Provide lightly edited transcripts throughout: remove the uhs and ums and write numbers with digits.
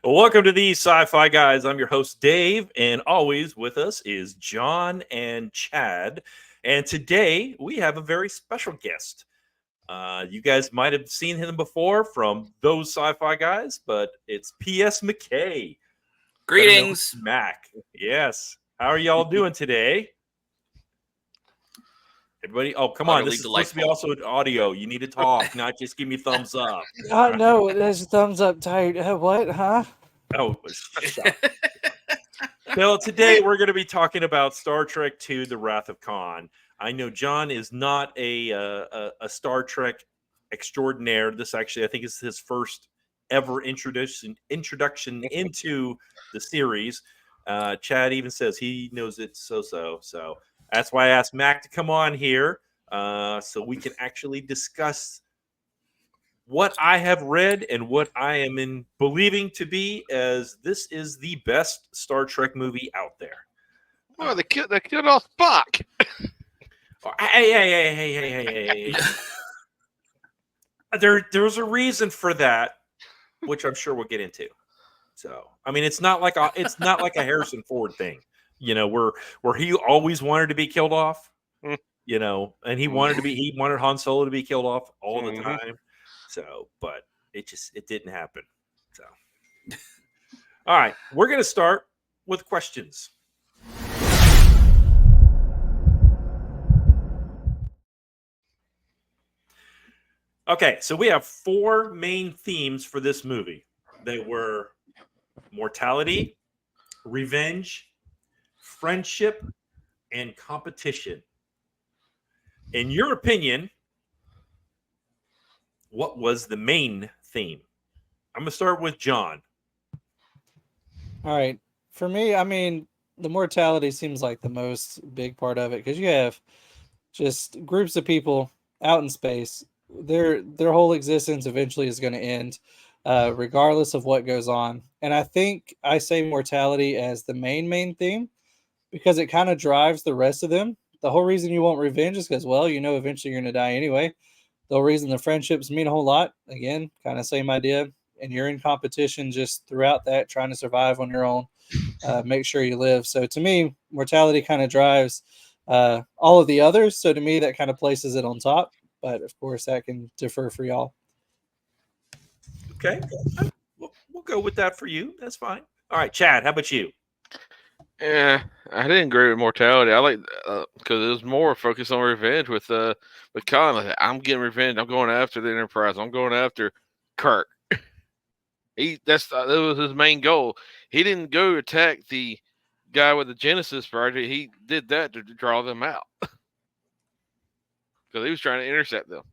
Welcome to the Sci-Fi Guys. I'm your host, Dave, and always with us is John and Chad. And today we have a very special guest. You guys might have seen him before from those Sci-Fi Guys, but it's P.S. McKay. Greetings, Mack. Yes. How are y'all doing today? Everybody, oh, come on. This is supposed to be also an audio. You need to talk, not just give me thumbs up. No, there's a thumbs up tight. What, huh? Oh, well, today we're going to be talking about Star Trek II, The Wrath of Khan. I know John is not a Star Trek extraordinaire. This actually, I think, is his first ever introduction into the series. Chad even says he knows it so. So that's why I asked Mack to come on here so we can actually discuss what I have read and what I am believing to be as this is the best Star Trek movie out there. Oh, they killed off Spock. Hey. There's a reason for that, which I'm sure we'll get into. So, I mean, it's not like a Harrison Ford thing, where he always wanted to be killed off, and he wanted Han Solo to be killed off all the time. So, but it didn't happen. So, all right, we're going to start with questions. Okay, so we have four main themes for this movie. They were mortality, revenge, friendship, and competition. In your opinion, what was the main theme? I'm going to start with John. All right. For me, I mean, the mortality seems like the most big part of it because you have just groups of people out in space. Their whole existence eventually is going to end, regardless of what goes on. And I think I say mortality as the main theme because it kind of drives the rest of them. The whole reason you want revenge is because, well, eventually you're going to die anyway. The reason the friendships mean a whole lot, again, kind of same idea. And you're in competition just throughout that, trying to survive on your own, make sure you live. So to me, mortality kind of drives all of the others. So to me, that kind of places it on top. But of course, that can differ for y'all. Okay. We'll go with that for you. That's fine. All right, Chad, how about you? Yeah, I didn't agree with mortality. I like because it was more focused on revenge with Kahn. Like, I'm getting revenge. I'm going after the Enterprise. I'm going after Kirk. That was his main goal. He didn't go attack the guy with the Genesis project. He did that to draw them out because he was trying to intercept them.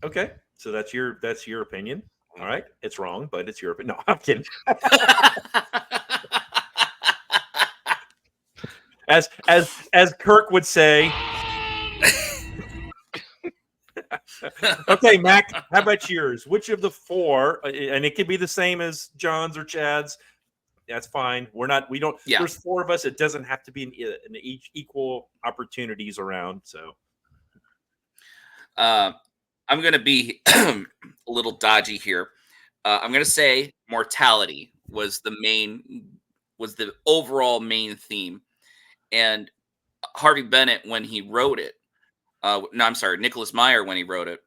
Okay, so that's your opinion. All right, it's wrong, but it's your opinion. No, I'm kidding. As Kirk would say. Okay, Mack, how about yours? Which of the four, and it could be the same as John's or Chad's. That's fine. There's four of us. It doesn't have to be an equal opportunities around. So, I'm going to be a little dodgy here. I'm going to say mortality was the overall main theme. And Harvey Bennett, when he wrote it, Nicholas Meyer, when he wrote it,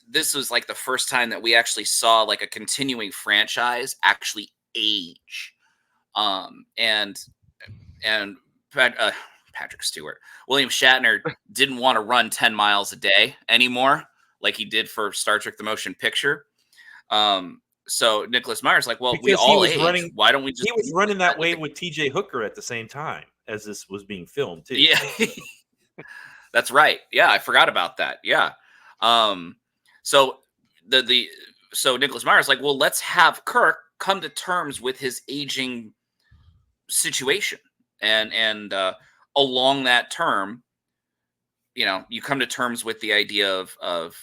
this was like the first time that we actually saw like a continuing franchise actually age. And Patrick Stewart, William Shatner didn't want to run 10 miles a day anymore like he did for Star Trek: The Motion Picture. So Nicholas Meyer's like, well, because we all age. Why don't we just? He was running that way with T.J. Hooker at the same time as this was being filmed too. Yeah, that's right. Yeah, I forgot about that. Yeah. So Nicholas Meyer's like, well, let's have Kirk come to terms with his aging situation, and along that term, you come to terms with the idea of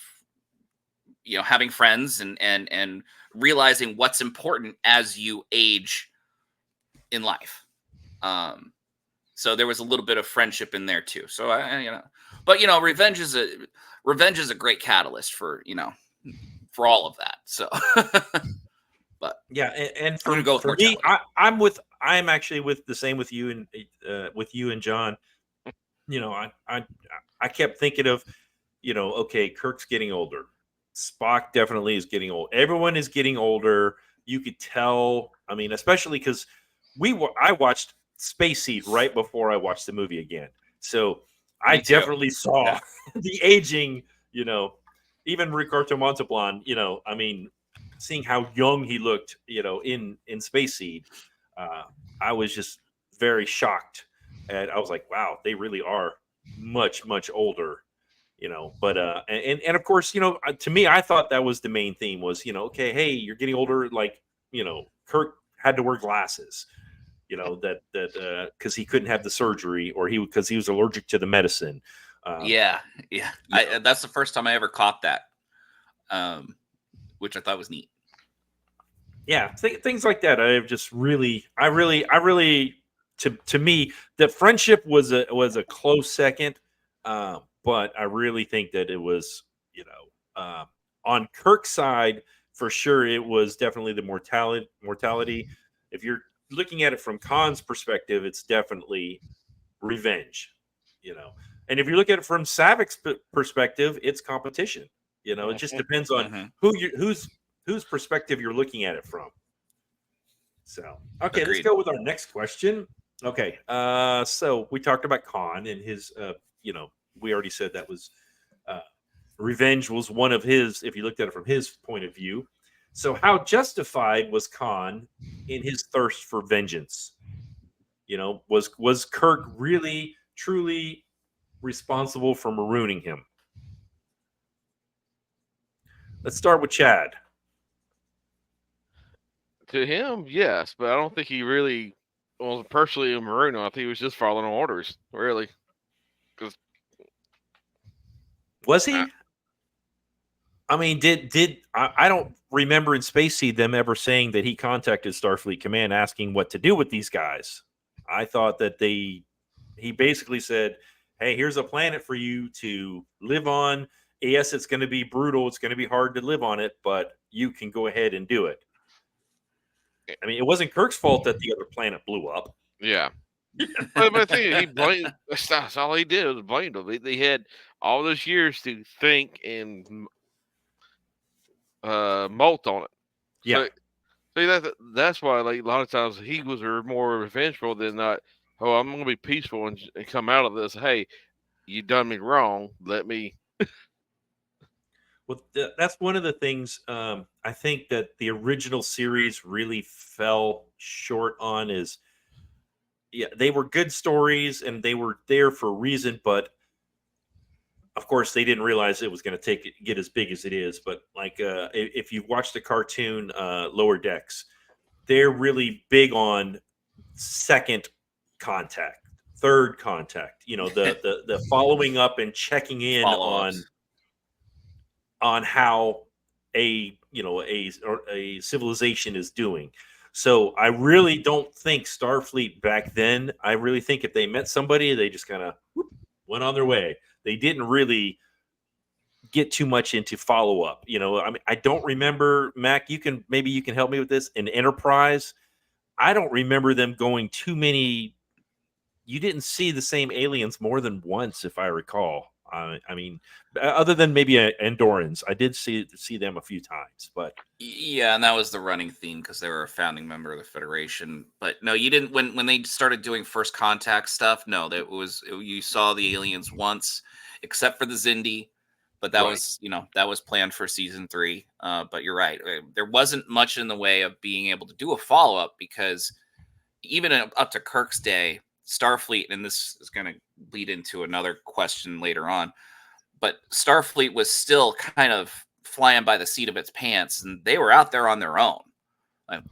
having friends and realizing what's important as you age in life. So there was a little bit of friendship in there too. So but revenge is a great catalyst for all of that. So, But Yeah, and I'm gonna go with for me, mortality. I'm actually with the same with you and John. You know, I kept thinking of, okay, Kirk's getting older. Spock definitely is getting old. Everyone is getting older. You could tell. I mean, especially because I watched Space Seed right before I watched the movie again, so I Me too. definitely saw Yeah. the aging. Even Ricardo Montalban. I mean, seeing how young he looked, in Space Seed, uh, I was just very shocked, and I was like, wow, they really are much older. But and of course, to me, I thought that was the main theme was, okay, hey, you're getting older, like, Kirk had to wear glasses, that because he couldn't have the surgery, or because he was allergic to the medicine. Yeah. You know. That's the first time I ever caught that, which I thought was neat. Yeah, things like that. To me, the friendship was a close second, but I really think that it was, on Kirk's side for sure. It was definitely the mortality. If you're looking at it from Khan's perspective, it's definitely revenge. And if you look at it from Savik's perspective, it's competition. It just depends on Mhm. whose perspective you're looking at it from. So, okay, let's Agreed. go with our next question. Okay, so we talked about Khan and his, we already said that was revenge was one of his. If you looked at it from his point of view, so how justified was Khan in his thirst for vengeance? Was Kirk really truly responsible for marooning him? Let's start with Chad. To him, yes, but I don't think he really was personally a Maroon. I think he was just following orders, really. Because Was he? I mean, I don't remember in Space Seed them ever saying that he contacted Starfleet Command asking what to do with these guys. I thought that he basically said, "Hey, here's a planet for you to live on. Yes, it's going to be brutal. It's going to be hard to live on it, but you can go ahead and do it." I mean, it wasn't Kirk's fault that the other planet blew up. yeah, but I think he blamed. That's all he did was blamed them. They had all those years to think and molt on it. Yeah. So see that's why like a lot of times he was more revengeful than not. Oh, I'm gonna be peaceful and come out of this. Hey, you done me wrong. Let me. Well, that's one of the things, I think that the original series really fell short on is, yeah, they were good stories and they were there for a reason, but of course they didn't realize it was going to get as big as it is. But like, if you've watched the cartoon, Lower Decks, they're really big on second contact, third contact. The following up and checking in Follow-ups. on how a civilization is doing. So I really don't think Starfleet back then. I really think if they met somebody, they just kind of went on their way. They didn't really get too much into follow up. I mean, I don't remember, Mac. Maybe you can help me with this. In Enterprise, I don't remember them going too many. You didn't see the same aliens more than once, if I recall. I mean, other than maybe Andorans, I did see them a few times, but Yeah, and that was the running theme because they were a founding member of the Federation. But no, you didn't when they started doing first contact stuff. No, that was you saw the aliens once, except for the Zindi. But that Right. was that was planned for season 3. But you're right, there wasn't much in the way of being able to do a follow up because even up to Kirk's day, Starfleet, and this is going to lead into another question later on, but Starfleet was still kind of flying by the seat of its pants, and they were out there on their own.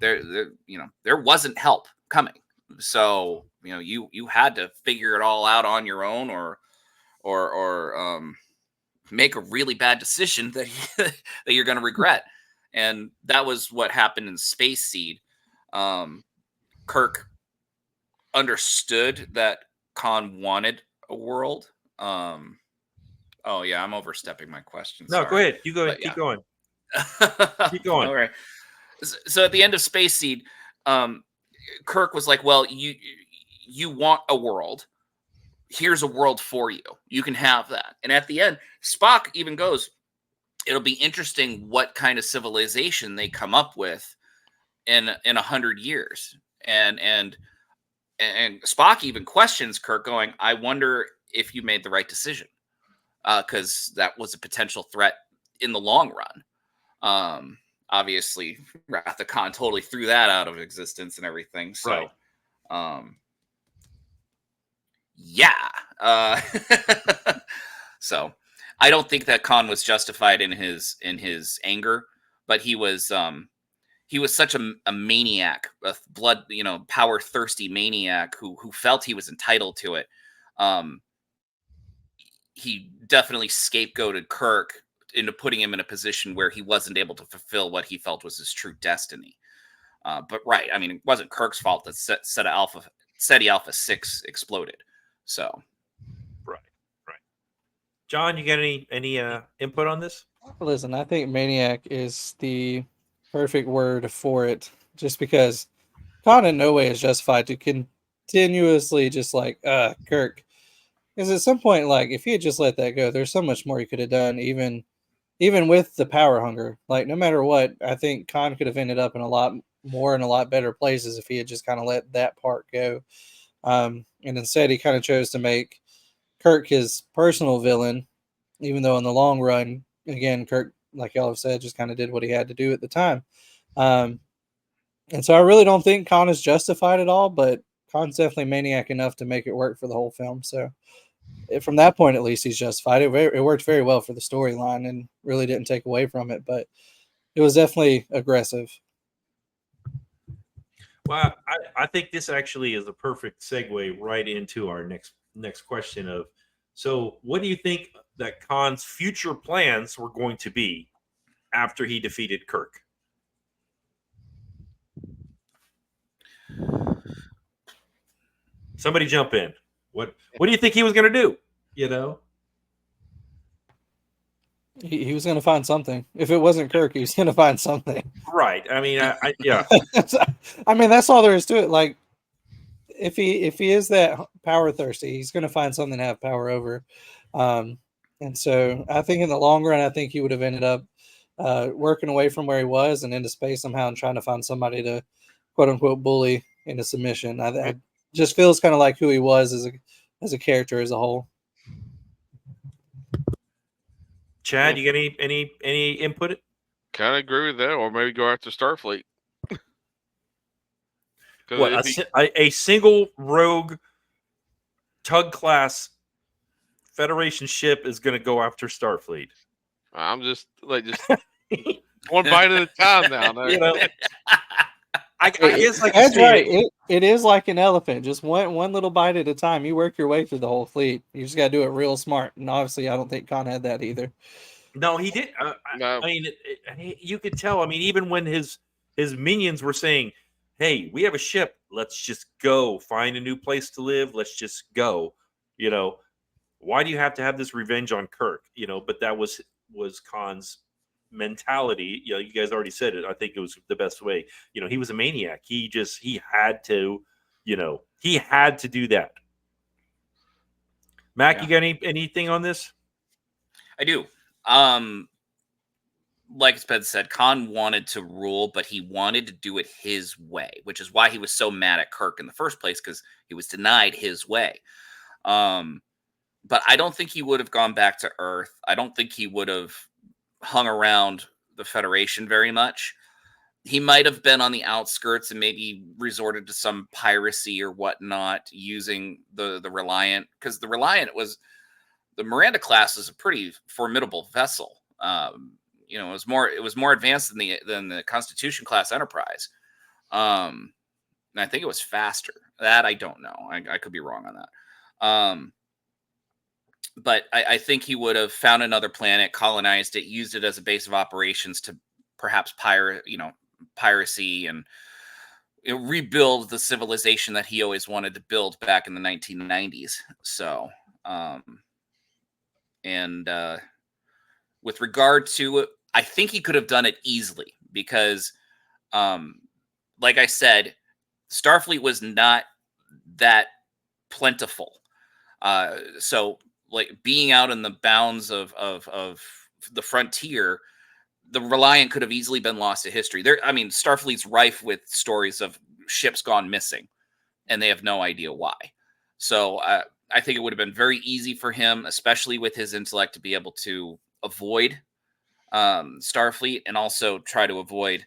There wasn't help coming, so you had to figure it all out on your own, or make a really bad decision that that you're going to regret, and that was what happened in Space Seed. Kirk understood that Khan wanted a world. Oh yeah, I'm overstepping my question. No, go Sorry. ahead. You go ahead. But Keep yeah. going. Keep going. All right. So at the end of Space Seed, Kirk was like, "Well, you want a world? Here's a world for you. You can have that." And at the end, Spock even goes, "It'll be interesting what kind of civilization they come up with in 100 years." And Spock even questions Kirk, going, "I wonder if you made the right decision, because that was a potential threat in the long run." Obviously, Wrath of Khan totally threw that out of existence and everything. So, yeah. So, I don't think that Khan was justified in his anger, but he was such a maniac, a blood, power thirsty maniac who felt he was entitled to it. He definitely scapegoated Kirk into putting him in a position where he wasn't able to fulfill what he felt was his true destiny. But right, I mean, it wasn't Kirk's fault that SETI Alpha 6 exploded. So, right. John, you got any input on this? Listen, I think maniac is the perfect word for it, just because Khan in no way is justified to continuously just like Kirk. Because at some point, like if he had just let that go, there's so much more he could have done, even with the power hunger. Like no matter what, I think Khan could have ended up in a lot better places if he had just kind of let that part go. And instead, he kind of chose to make Kirk his personal villain, even though in the long run, again, Kirk, like y'all have said, just kind of did what he had to do at the time. And so I really don't think Khan is justified at all, but Khan's definitely maniac enough to make it work for the whole film. So from that point, at least, he's justified. It worked very well for the storyline and really didn't take away from it, but it was definitely aggressive. Well, I think this actually is a perfect segue right into our next question of, so what do you think that Khan's future plans were going to be after he defeated Kirk? Somebody jump in. What do you think he was going to do? He was going to find something. If it wasn't Kirk, he was going to find something. Right. I mean, yeah. I mean, that's all there is to it. Like, if he is that power thirsty, he's going to find something to have power over. And so I think in the long run, I think he would have ended up working away from where he was and into space somehow and trying to find somebody to quote unquote bully into submission. I just feels kind of like who he was as a character as a whole. Chad, you got any input? Kind of agree with that, or maybe go after Starfleet. What, a single rogue tug class Federation ship is going to go after Starfleet? I'm just one bite at a time now. I guess like that's right. It is like an elephant, just one little bite at a time. You work your way through the whole fleet. You just got to do it real smart. And obviously, I don't think Kahn had that either. No, he did. No. I mean, you could tell. I mean, even when his minions were saying, "Hey, we have a ship. Let's just go find a new place to live. Let's just go." Why do you have to have this revenge on Kirk? But that was Khan's mentality. You guys already said it. I think it was the best way. He was a maniac. He had to, he had to do that. Mack, Yeah. you got anything on this? I do. Like Sped said, Khan wanted to rule, but he wanted to do it his way, which is why he was so mad at Kirk in the first place, because he was denied his way. But I don't think he would have gone back to Earth. I don't think he would have hung around the Federation very much. He might have been on the outskirts and maybe resorted to some piracy or whatnot using the Reliant, because the Reliant was, the Miranda class is a pretty formidable vessel. It was more advanced than the Constitution class Enterprise. And I think it was faster. That I don't know. I could be wrong on that. But I think he would have found another planet, colonized it, used it as a base of operations to perhaps piracy and rebuild the civilization that he always wanted to build back in the 1990s. So, with regard to it, I think he could have done it easily, because Like I said, Starfleet was not that plentiful. So like being out in the bounds of the frontier, the Reliant could have easily been lost to history. I mean, Starfleet's rife with stories of ships gone missing, and they have no idea why. So I think it would have been very easy for him, especially with his intellect, to be able to avoid Starfleet and also try to avoid,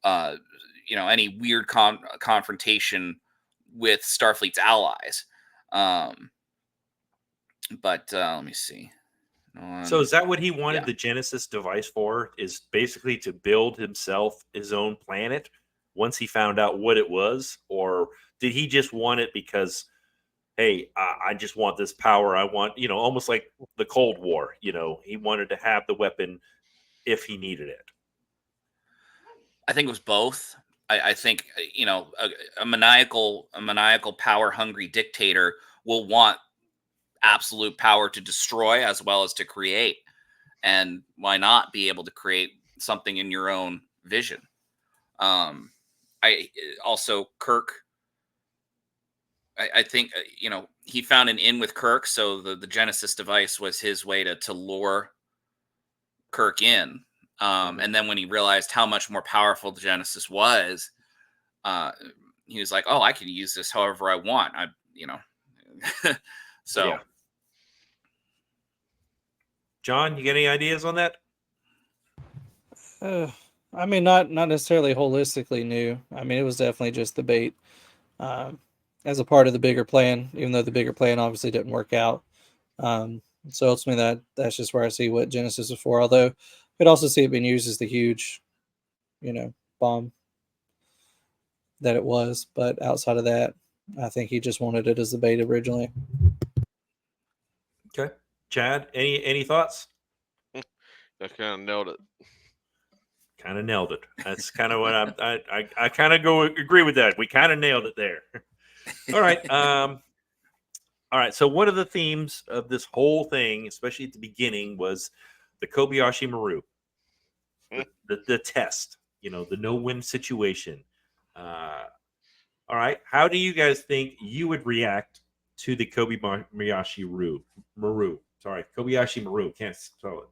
any weird confrontation with Starfleet's allies. But let me see. So is that what he wanted Yeah. the Genesis device for? Is basically to build himself his own planet once he found out what it was? Or did he just want it because, hey, I just want this power. I want, almost like the Cold War, he wanted to have the weapon if he needed it. I think it was both. I think a maniacal power hungry dictator will want absolute power to destroy as well as to create, and why not be able to create something in your own vision? I also Kirk. I think he found an in with Kirk, so the Genesis device was his way to lure Kirk in. And then when he realized how much more powerful the Genesis was, he was like, "Oh, I can use this however I want." So Yeah. John, you got any ideas on that? I mean, not necessarily holistically new. I mean, it was definitely just the bait as a part of the bigger plan, even though the bigger plan obviously didn't work out. So ultimately, that's just where I see what Genesis is for. Although, I could also see it being used as the huge, bomb that it was. But outside of that, I think he just wanted it as the bait originally. Okay. Chad, any thoughts? I kind of nailed it. Kind of nailed it. That's kind of what I kind of agree with that. We kind of nailed it there. All right. All right. So one of the themes of this whole thing, especially at the beginning, was the Kobayashi Maru, the test. The no-win situation. All right. How do you guys think you would react to the Kobayashi Maru? Sorry, Kobayashi Maru. Can't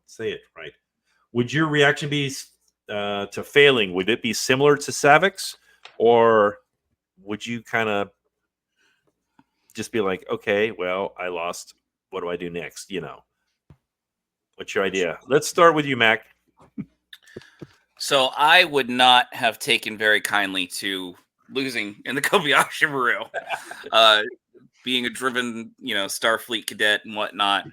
say it right. Would your reaction be to failing? Would it be similar to Savik's, or would you kind of just be like, okay, well, I lost. What do I do next? What's your idea? Let's start with you, Mac. So I would not have taken very kindly to losing in the Kobayashi Maru. Being a driven, Starfleet cadet and whatnot,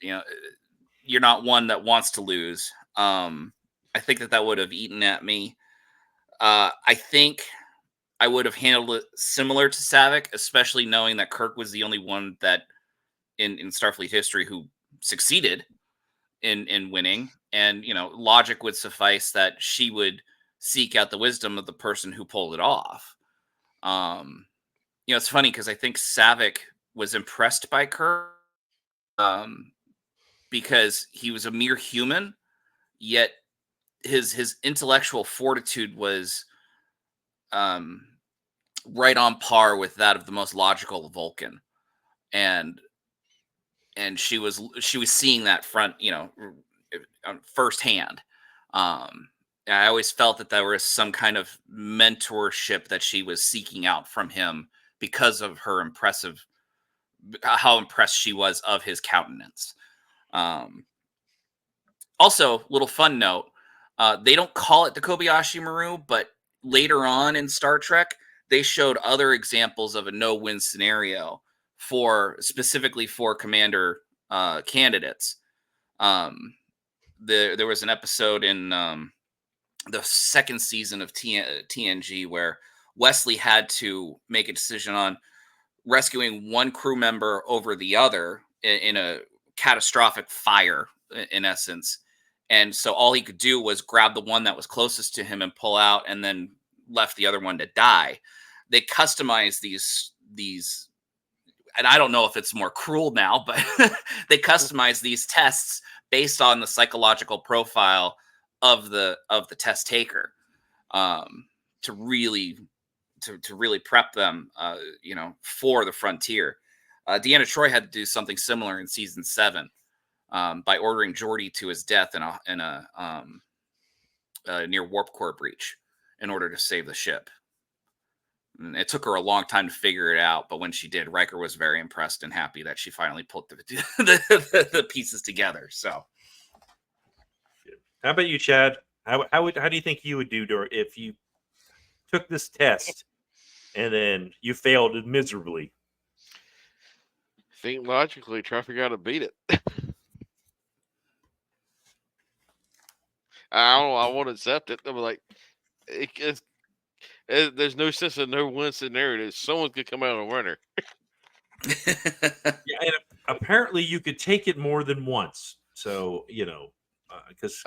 you're not one that wants to lose. I think that would have eaten at me. I think I would have handled it similar to Savick, especially knowing that Kirk was the only one that in Starfleet history who succeeded in winning. And, logic would suffice that she would seek out the wisdom of the person who pulled it off. It's funny because I think Savick was impressed by Kirk because he was a mere human, yet his intellectual fortitude was right on par with that of the most logical Vulcan. And she was seeing that firsthand. I always felt that there was some kind of mentorship that she was seeking out from him because of her how impressed she was of his countenance. Also, little fun note, they don't call it the Kobayashi Maru, but later on in Star Trek, they showed other examples of a no-win scenario specifically for commander candidates. There was an episode in the second season of TNG where Wesley had to make a decision on rescuing one crew member over the other in a catastrophic fire, in essence. And so all he could do was grab the one that was closest to him and pull out, and then left the other one to die. They customized these, and I don't know if it's more cruel now, but they customized these tests based on the psychological profile of the test taker. to really prep them, for the frontier. Deanna Troi had to do something similar in season 7 by ordering Geordi to his death in a near warp core breach in order to save the ship. And it took her a long time to figure it out, but when she did, Riker was very impressed and happy that she finally put the pieces together. So, how about you, Chad? How do you think you would do if you took this test and then you failed miserably? Think logically, try to figure out how to beat it. I don't know. I won't accept it. I'm like, there's no sense of no win scenario. Someone could come out a winner. Yeah, and apparently you could take it more than once. So because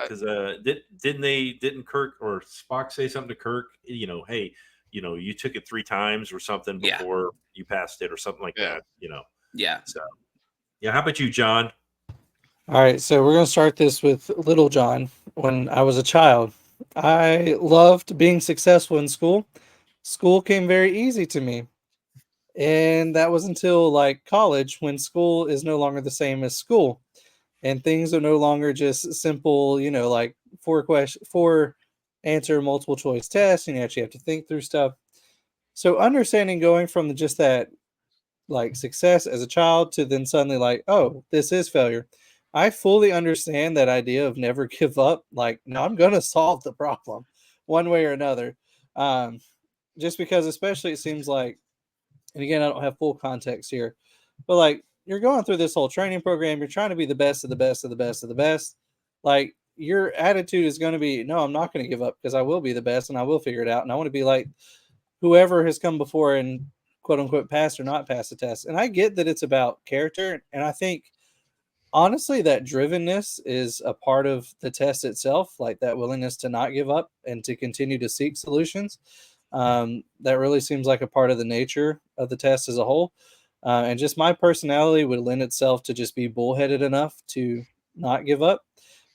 didn't Kirk or Spock say something to Kirk? Hey, you took it 3 times or something before you passed it or something like that. Yeah. So yeah, how about you, John? All right, so we're going to start this with little John. When I was a child, I loved being successful in school. School came very easy to me. And that was until like college, when school is no longer the same as school. And things are no longer just simple, like 4 answer multiple choice tests, and you actually have to think through stuff. So understanding going from just that like success as a child to then suddenly like, oh, this is failure. I fully understand that idea of never give up. Like, no, I'm going to solve the problem one way or another. Just because, especially, it seems like, and again, I don't have full context here, but like you're going through this whole training program, you're trying to be the best of the best of the best of the best. Like your attitude is going to be, no, I'm not going to give up because I will be the best and I will figure it out. And I want to be like whoever has come before and quote unquote pass or not pass the test. And I get that it's about character. And I think honestly, that drivenness is a part of the test itself, like that willingness to not give up and to continue to seek solutions. That really seems like a part of the nature of the test as a whole. And just my personality would lend itself to just be bullheaded enough to not give up,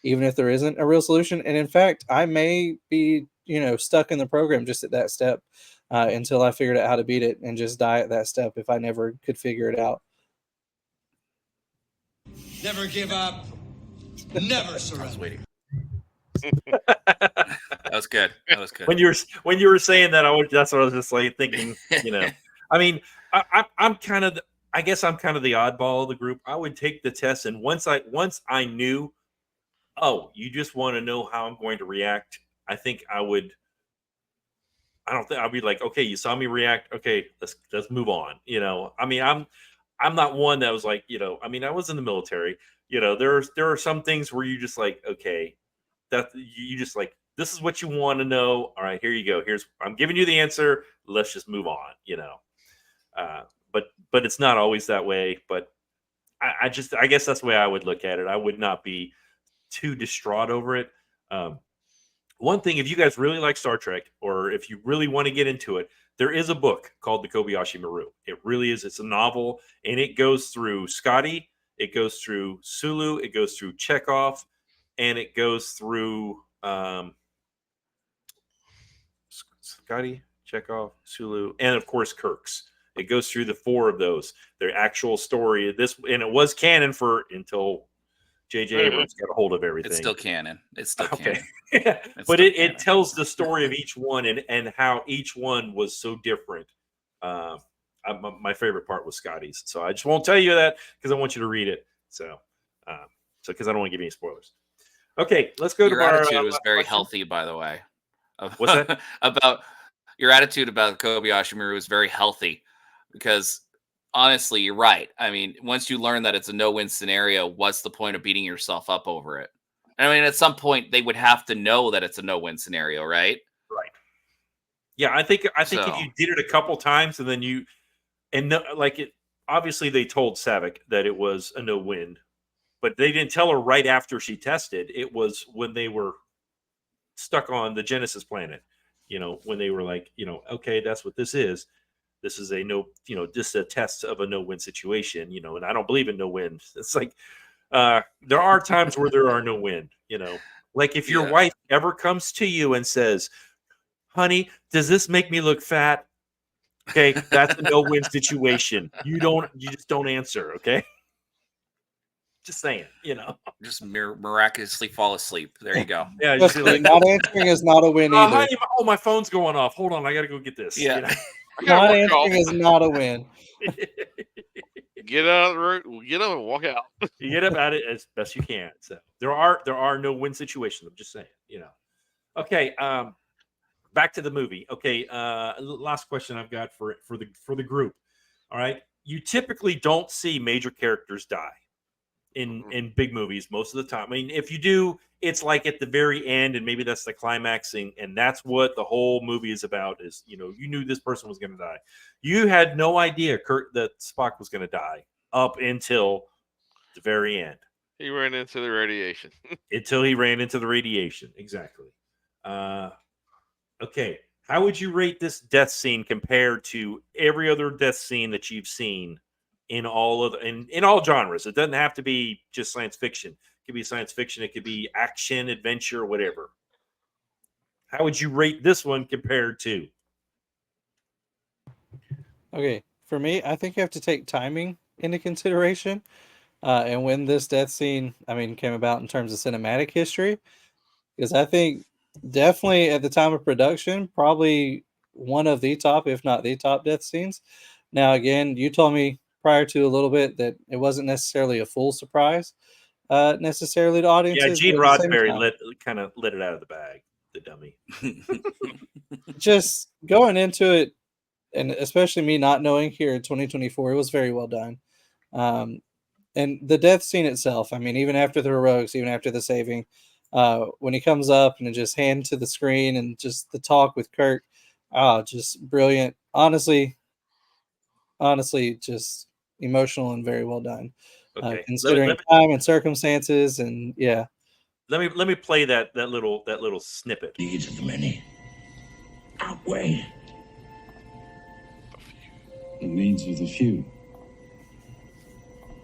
even if there isn't a real solution. And in fact, I may be, stuck in the program just at that step until I figured out how to beat it and just die at that step if I never could figure it out. Never give up. Never surrender. I was waiting. That was good. When you were saying that, that's what I was just like thinking. I mean, I'm kind of, I guess I'm kind of the oddball of the group. I would take the test, and once I knew, oh, you just want to know how I'm going to react. I think I would. I don't think I'd be like, okay, you saw me react. Okay, let's move on. I mean, I'm not one that was like, I mean, I was in the military. There are some things where you just like, okay, that you just like, this is what you want to know. All right, here you go. I'm giving you the answer. Let's just move on. But it's not always that way. But I guess that's the way I would look at it. I would not be too distraught over it. One thing, if you guys really like Star Trek, or if you really want to get into it, there is a book called The Kobayashi Maru. It really is. It's a novel, and it goes through Scotty, it goes through Sulu, it goes through Chekhov, and it goes through Scotty, Chekhov, Sulu, and of course Kirk's. It goes through the 4 of those. Their actual story. And it was canon until J.J. Abrams got a hold of everything. It's still canon. Okay. Canon. But it tells the story of each one and how each one was so different. My favorite part was Scotty's. So I just won't tell you that because I want you to read it. So because I don't want to give you any spoilers. Okay, let's go Your to our attitude was very question. healthy, by the way. What's that? About your attitude about Kobayashi Maru is very healthy because honestly, you're right. I mean, once you learn that it's a no-win scenario, what's the point of beating yourself up over it? I mean, at some point, they would have to know that it's a no-win scenario, right? Right. Yeah, I think if you did it a couple times and then obviously they told Saavik that it was a no-win, but they didn't tell her right after she tested. It was when they were stuck on the Genesis planet, when they were like, okay, that's what this is. This is just a test of a no-win situation, and I don't believe in no win. It's like, there are times where there are no win, like if your wife ever comes to you and says, honey, does this make me look fat? Okay, that's a no-win situation. You just don't answer. Okay, just saying. Just miraculously fall asleep. There you go. Yeah, you Trust see, me, like, not answering is not a win either. honey, my phone's going off. Hold on, I gotta go get this. Yeah. I got Not work answering off. is not a win. Get out of the room. Get up and walk out. You get up at it as best you can. So there are no win situations. I'm just saying. Okay. Back to the movie. Okay. Last question I've got for the group. All right. You typically don't see major characters die in big movies most of the time. I mean, if you do, it's like at the very end, and maybe that's the climaxing, and that's what the whole movie is about. Is you knew this person was going to die. You had no idea that Spock was going to die up until the very end. He ran into the radiation. Until he ran into the radiation. Exactly. Okay. How would you rate this death scene compared to every other death scene that you've seen in all genres? It doesn't have to be just science fiction. It could be science fiction. It could be action, adventure, whatever. How would you rate this one compared to? Okay, for me, I think you have to take timing into consideration, and when this death scene, came about in terms of cinematic history, because I think definitely at the time of production, probably one of the top, if not the top, death scenes. Now, again, you told me prior to a little bit that it wasn't necessarily a full surprise, necessarily to Yeah, audiences. Gene but at the same Roddenberry time, kind of let it out of the bag, the dummy. just going into it, and especially me not knowing here in 2024, it was very well done. And the death scene itself, even after the heroics, even after the saving, when he comes up and just hand to the screen and just the talk with Kirk, just brilliant. Honestly, just emotional and very well done. Okay. Considering time and circumstances, and yeah. Let me play that little snippet. Needs of the many outweigh the needs of the few.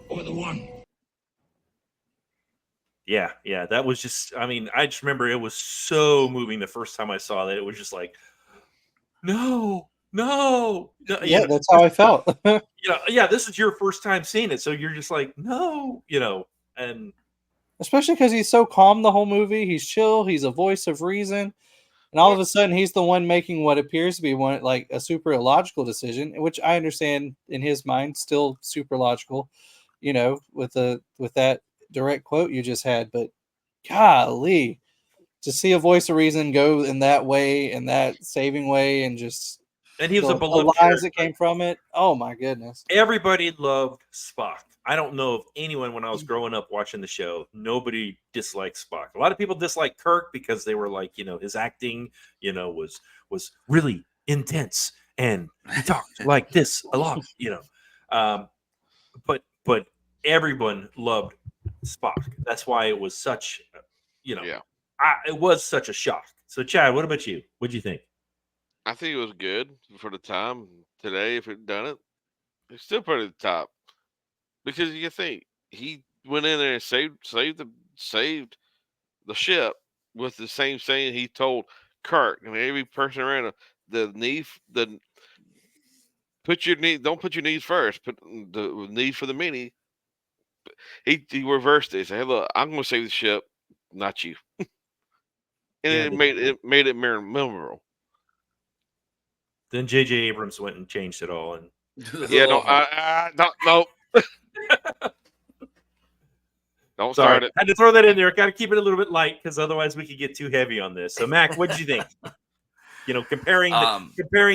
Or the one. Yeah, that was just. I just remember it was so moving the first time I saw that. It was just like, no. Yeah, that's how I felt. Yeah, this is your first time seeing it, so you're just like, no, and Especially because he's so calm the whole movie. He's chill. He's a voice of reason. And all of a sudden, he's the one making what appears to be like a super illogical decision, which I understand in his mind, still super logical, with that direct quote you just had. But golly, to see a voice of reason go in that way, in that saving way, and just he was a the beloved lies character. that came from it. Oh my goodness! Everybody loved Spock. I don't know of anyone when I was growing up watching the show. Nobody disliked Spock. A lot of people disliked Kirk because they were like, his acting, was really intense and he talked like this a lot, But everyone loved Spock. That's why it was such, Yeah. it was such a shock. So, Chad, what about you? What do you think? I think it was good for the time. Today, if it done it, it's still pretty the top. Because you think he went in there and saved the ship with the same saying he told Kirk and every person around him. Don't put your knees first. Put the need for the many. He reversed it. He said, "Hey, look, I'm going to save the ship, not you." And Yeah, it made it more memorable. Then J.J. Abrams went and changed it all, and Yeah, no. Don't sorry, start it. I had to throw that in there. Got to keep it a little bit light because otherwise we could get too heavy on this. So, Mac, what did you think? Comparing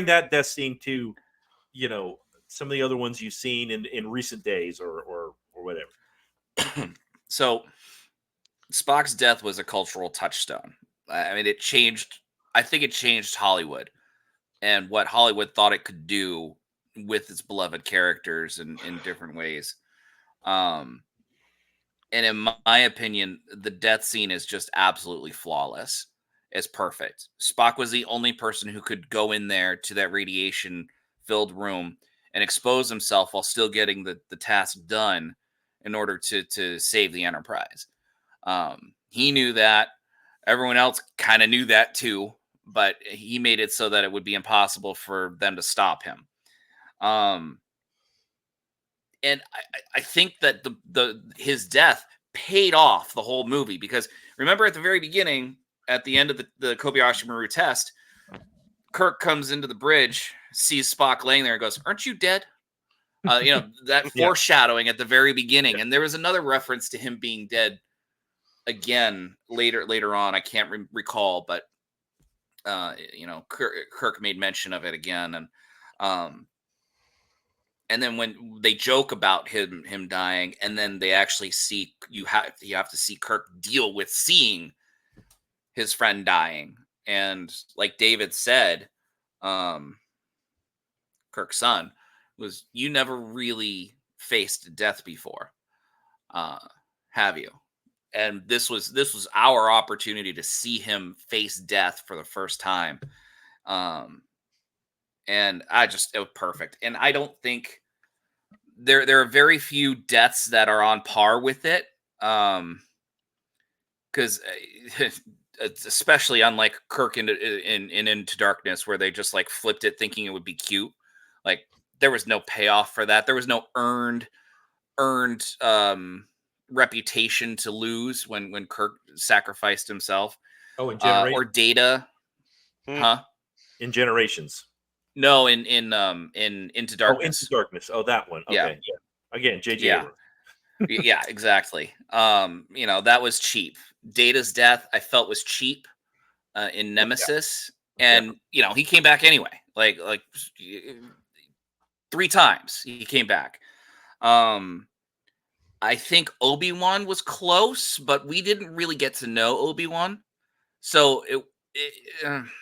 that death scene to, some of the other ones you've seen in recent days or whatever. So, Spock's death was a cultural touchstone. It changed. I think it changed Hollywood and what Hollywood thought it could do with its beloved characters in different ways. And in my opinion, the death scene is just absolutely flawless. It's perfect. Spock was the only person who could go in there to that radiation-filled room and expose himself while still getting the task done in order to save the Enterprise. He knew that. Everyone else kind of knew that too, but he made it so that it would be impossible for them to stop him. And I think that his death paid off the whole movie, because remember at the very beginning, at the end of the Kobayashi Maru test, Kirk comes into the bridge, sees Spock laying there, and goes, "Aren't you dead?" That foreshadowing at the very beginning. And there was another reference to him being dead again later on. I can't recall, but Kirk made mention of it again, and then when they joke about him dying, and then they actually see you have to see Kirk deal with seeing his friend dying. And like David said, Kirk's son was, you never really faced death before, have you? And this was our opportunity to see him face death for the first time. And it was perfect. And I don't think there are very few deaths that are on par with it. Because it's especially unlike Kirk in Into Darkness, where they just like flipped it thinking it would be cute. Like, there was no payoff for that. There was no earned reputation to lose when Kirk sacrificed himself. Oh, in or Data, huh? In Generations. No, in Into Darkness. Oh, Into Darkness. Oh, that one. Okay. Yeah. Again, JJ. Yeah. Yeah, exactly. That was cheap. Data's death, I felt, was cheap in Nemesis, and he came back anyway. Like 3 times he came back. I think Obi-Wan was close, but we didn't really get to know Obi-Wan. So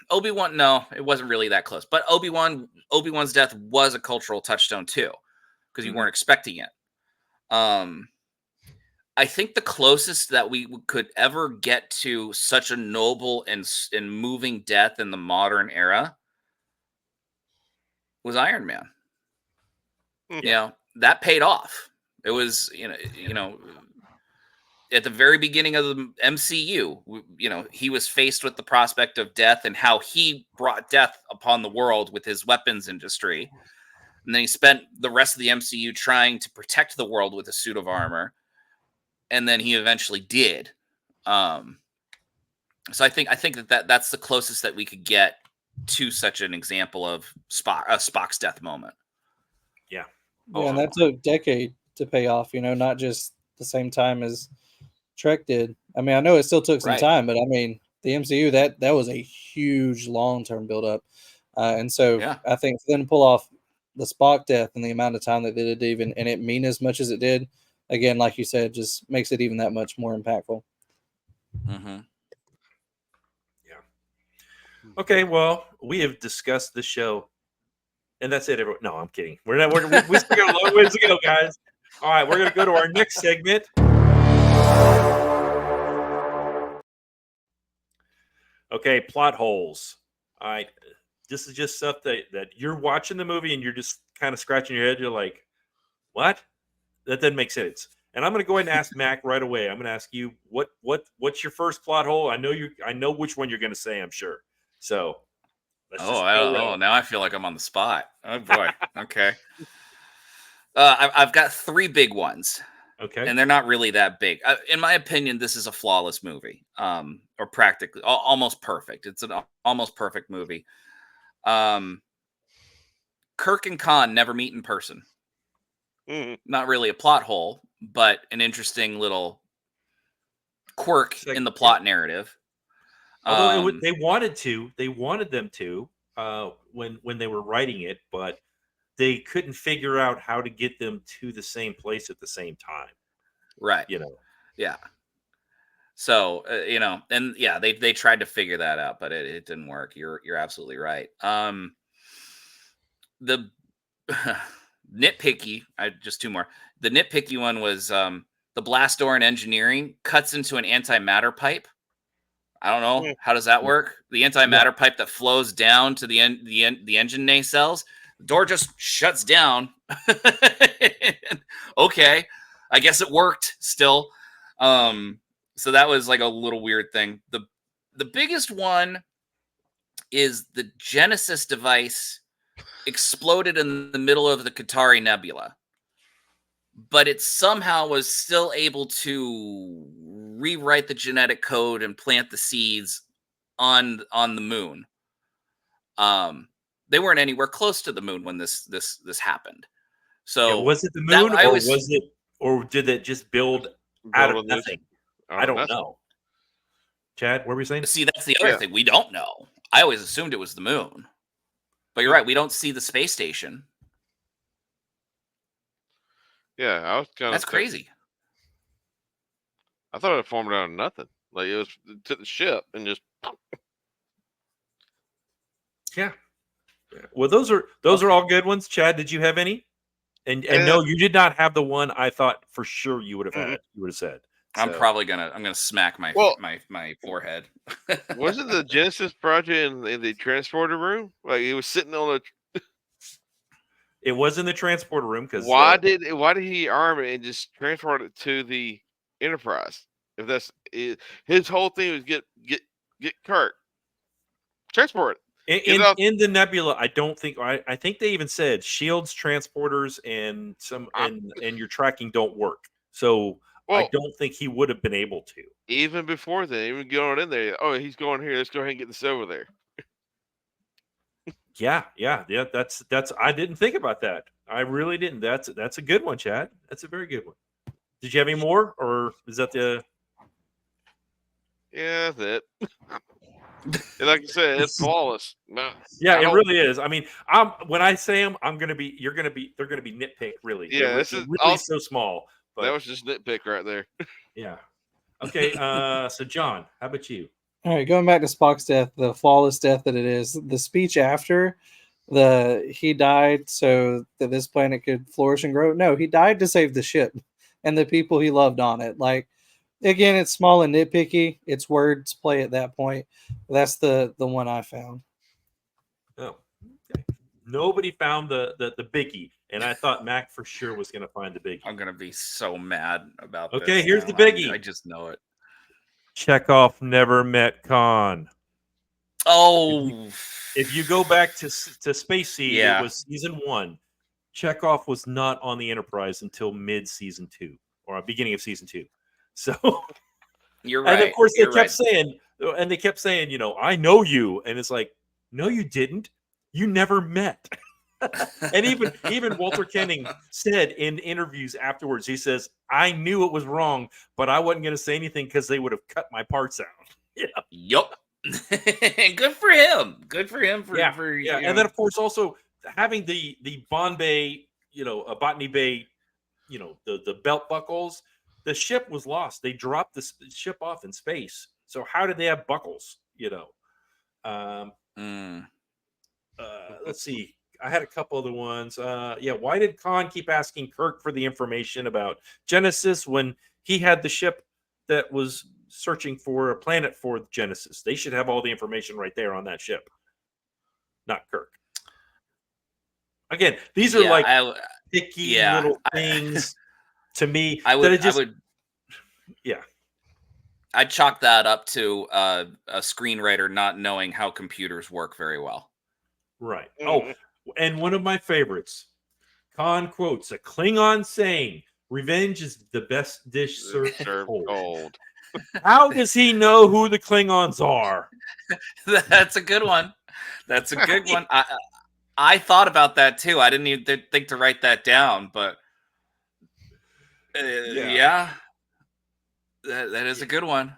Obi-Wan, no, it wasn't really that close. But Obi-Wan's death was a cultural touchstone too, because you weren't expecting it. I think the closest that we could ever get to such a noble and moving death in the modern era was Iron Man. That paid off. It was, at the very beginning of the MCU, he was faced with the prospect of death and how he brought death upon the world with his weapons industry. And then he spent the rest of the MCU trying to protect the world with a suit of armor. And then he eventually did. So I think that's the closest that we could get to such an example of Spock's death moment. Yeah. Yeah, and that took a decade to pay off, not just the same time as Trek did. I mean, I know it still took some time, but I mean, the MCU, that was a huge long-term build-up. And so I think for them to pull off the Spock death and the amount of time that they did even, and it mean as much as it did, again, like you said, just makes it even that much more impactful. Mm-hmm. Yeah. Okay, well, we have discussed the show. And that's it, everyone. No, I'm kidding. We still got a long ways to go, guys. All right, we're going to go to our next segment. Okay, plot holes. All right, this is just stuff that you're watching the movie and you're just kind of scratching your head. You're like, what? That doesn't make sense. And I'm going to go ahead and ask Mack right away. I'm going to ask you, what's your first plot hole? I know which one you're going to say, I'm sure. So. Now I feel like I'm on the spot. Oh boy. Okay. I've got 3 big ones. Okay. And they're not really that big. In my opinion, this is a flawless movie. Or practically almost perfect. It's an almost perfect movie. Kirk and Kahn never meet in person. Not really a plot hole, but an interesting little quirk in the plot narrative. Although they wanted them to when they were writing it, but they couldn't figure out how to get them to the same place at the same time. Right. Yeah. So, and yeah, they tried to figure that out, but it didn't work. You're absolutely right. The nitpicky, just 2 more. The nitpicky one was the blast door in engineering cuts into an antimatter pipe. I don't know. How does that work? The antimatter pipe that flows down to the engine nacelles. The door just shuts down. Okay. I guess it worked still. So that was like a little weird thing. The biggest one is the Genesis device exploded in the middle of the Qatari Nebula, but it somehow was still able to rewrite the genetic code and plant the seeds on the moon. They weren't anywhere close to the moon when this happened. So was it the that- moon, I or always- was it, or did it just build out of Build on this. nothing? Out I of don't nothing. know. Chad, what were we saying? See, that's the other Yeah. thing. We don't know. I always assumed it was the moon. But you're right. We don't see the space station. Yeah, I was kind of That's crazy. I thought it formed out of nothing. Like it took the ship and just Yeah. Well, those are all good ones. Chad, did you have any? And no, you did not have the one I thought for sure you would have had. You would have said. I'm So- probably gonna smack my Well- my forehead. wasn't the Genesis project in the transporter room? Like it was sitting on a. It was in the transporter room because Why did he arm it and just transport it to the Enterprise? If that's his whole thing was get Kirk, transport it. in the nebula, I don't think I think they even said shields, transporters, and some and your tracking don't work. So I Well, don't think he would have been able to. even before then, even going in there, oh, he's going here. Let's go ahead and get this over there. Yeah. That's I didn't think about that. I really didn't. That's a good one, Chad. That's a very good one. Did you have any more, or is that the? Yeah, that's it. And like you said, it's flawless. No, Yeah, I it hope- really is. I mean, when I say them, they're gonna be nitpicked. Really, Yeah, they're this is- really I'll- so small. that But was just nitpick right there. yeah. Okay. So John, how about you? All right, going back to Spock's death, the flawless death that it is, the speech after he died so that this planet could flourish and grow. No, he died to save the ship and the people he loved on it. Like, again, it's small and nitpicky. It's words play at that point. That's the one I found. Oh, okay. Nobody found the biggie, and I thought Mac for sure was going to find the biggie. I'm gonna be so mad about this. Okay, here's now. the biggie. I just know it. Chekhov never met Kahn. Oh, If you go back to Space Seed, Yeah. it was season 1. Chekhov was not on the Enterprise until mid season 2 or beginning of season 2. So, you're right. and of course they you're kept saying, I know you, and it's like, no, you didn't. You never met. And even Walter Kenning said in interviews afterwards, he says, I knew it was wrong, but I wasn't going to say anything because they would have cut my parts out. Yup. Good for him. Good for him. For Yeah. you And know. then of course also having the Bombay, Botany Bay, the belt buckles. The ship was lost. They dropped the ship off in space. So how did they have buckles? Let's see. I had a couple other ones. Why did Kahn keep asking Kirk for the information about Genesis when he had the ship that was searching for a planet for Genesis? They should have all the information right there on that ship, not Kirk. Again, these are picky little things to me. I'd chalk that up to a screenwriter not knowing how computers work very well. Right. Oh, and one of my favorites, Kahn quotes a Klingon saying, "Revenge is the best dish served cold." cold. How does he know who the Klingons are? That's a good one. That's a good one. I thought about that too. I didn't even think to write that down, but that is a good one.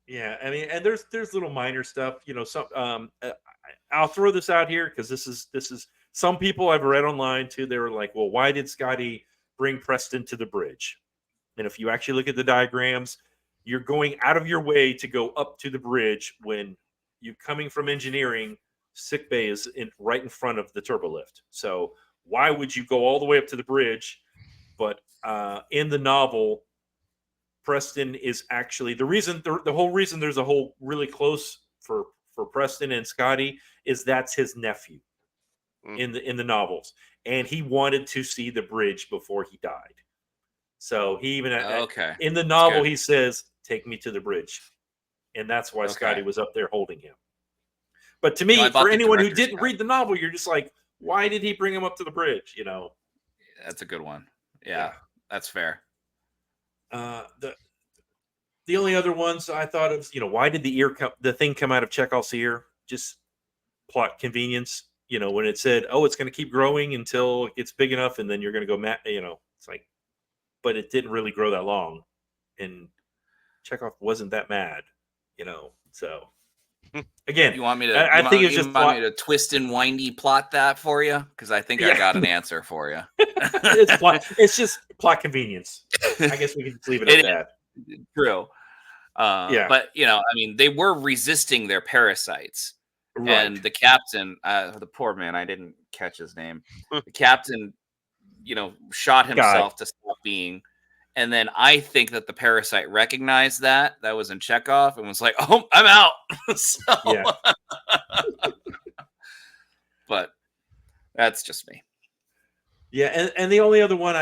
Yeah, I mean, and there's little minor stuff, some I'll throw this out here because this is some people I've read online too. They were like, well, why did Scotty bring Preston to the bridge? And if you actually look at the diagrams, you're going out of your way to go up to the bridge when you're coming from engineering. Sick bay is right in front of the turbo lift. So why would you go all the way up to the bridge? But in the novel, Preston is actually the reason. The whole reason there's a whole really close for Preston and Scotty is that's his nephew in the novels, and he wanted to see the bridge before he died. So he even in the novel he says, "Take me to the bridge," and that's why Scotty was up there holding him. But to me, I bought for the anyone who director's didn't cut. read the novel, you're just like, why did he bring him up to the bridge? You know, That's a good one. Yeah. That's fair. The only other ones I thought of, why did the thing come out of Chekhov's ear? Just plot convenience. When it said, "Oh, it's going to keep growing until it gets big enough, and then you're going to go," it's like, but it didn't really grow that long, and Chekhov wasn't that mad, So again, You want me to? I think it's just want me to twist and windy plot that for you? Because I think I got an answer for you. It's plot. It's just plot convenience. I guess we can just leave it at that. True. Yeah. But they were resisting their parasites, Right. and the captain, the poor man, I didn't catch his name. The captain, shot himself to stop being. And then I think that the parasite recognized that was in Chekhov and was like, "Oh, I'm out." So, Yeah. But that's just me. Yeah, and the only other one